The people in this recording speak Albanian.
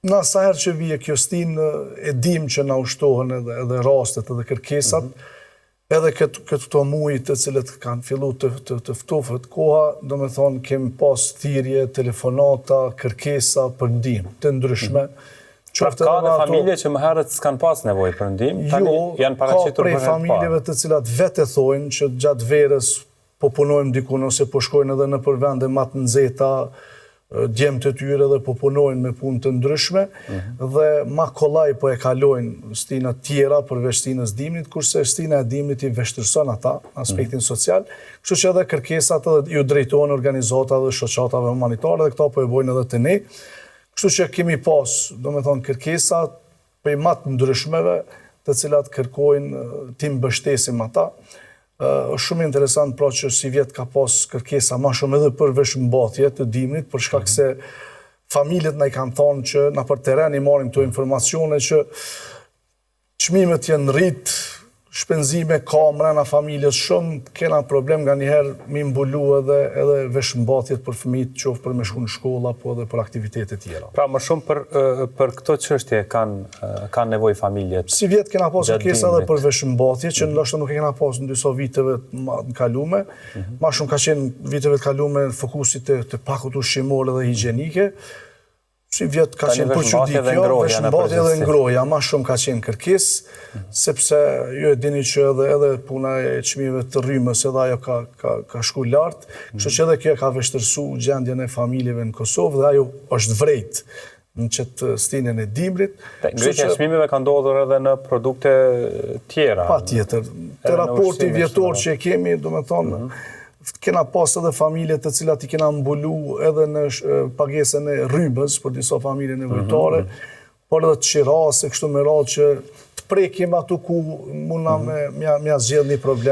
Na sa herë që vije kjo stinë, e dim që na ushtohen edhe rastet edhe kërkesat, edhe këto muaj të cilët kanë fillu të ftofët koha, do me thonë kemi pas thirrje, telefonata, kërkesa për ndihmë të ndryshme. Ka dhe familje që më herët s'kan pas nevojë për ndihmë, tani janë paraqitur për herë të parë. Ka prej familjeve të cilat vetë thojnë që gjatë verës po punojmë diku ose po shkojnë edhe në vende më të nxehta, djemtë të tyre dhe po punojnë me punë të ndryshme dhe ma kollaj po e kalojnë stinat tjera përveç stinës dimnit, kurse stina e dimnit i vështirëson ata aspektin social, kështu që edhe kërkesat edhe ju drejtohen organizata dhe shoqatave humanitare dhe këta po e bojnë edhe të ne. Kështu që kemi pas, do me thonë, kërkesat për më të ndryshmeve të cilat kërkojnë ti mbështesim ata. Është shumë interesant pra që si vjetë ka pas kërkesa ma shumë edhe për veshmbathje të dimnit, për shkak se familjet na i kanë thonë që na për teren i marim të informacione që çmimet janë rrit, shpenzime ka mrena familjes shumë, kena problem nga njëherë mi mbulu edhe veshmbathjet për fëmijët, qoftë për me shku në shkolla, po edhe për aktivitete tjera. Pra më shumë për këto çështje kanë nevojë familjet. Si vjetë kena pas kërkesa edhe për veshmbathje, që ndoshta nuk e kena pas në disa viteve të kalume. Ma shumë ka qenë viteve të kalume fokusit të pakut ushqimore dhe higjienike. Si vjetë ka qenë përqydi kjo, veshmbathje dhe ngroja, ma shumë ka qenë kërkes, sepse ju e dini që edhe puna e çmimeve të rrymës edhe ajo ka shku lartë, kështu që edhe kjo ka vështirësu gjendjen e familjeve në Kosovë dhe ajo është vrejt në qëtë stinën e dimrit. Ngritja e çmimeve ka ndodhur edhe në produkte tjera. Pa tjetër. Te raporti vjetor që e kemi, do me thonë, kena pas edhe familje të cilat i kena mbulu edhe në pagesën e rrymës për disa familje nevojtare, por edhe të qirase, kështu me radhë që të prekim ato ku muna me zgjedh një problem.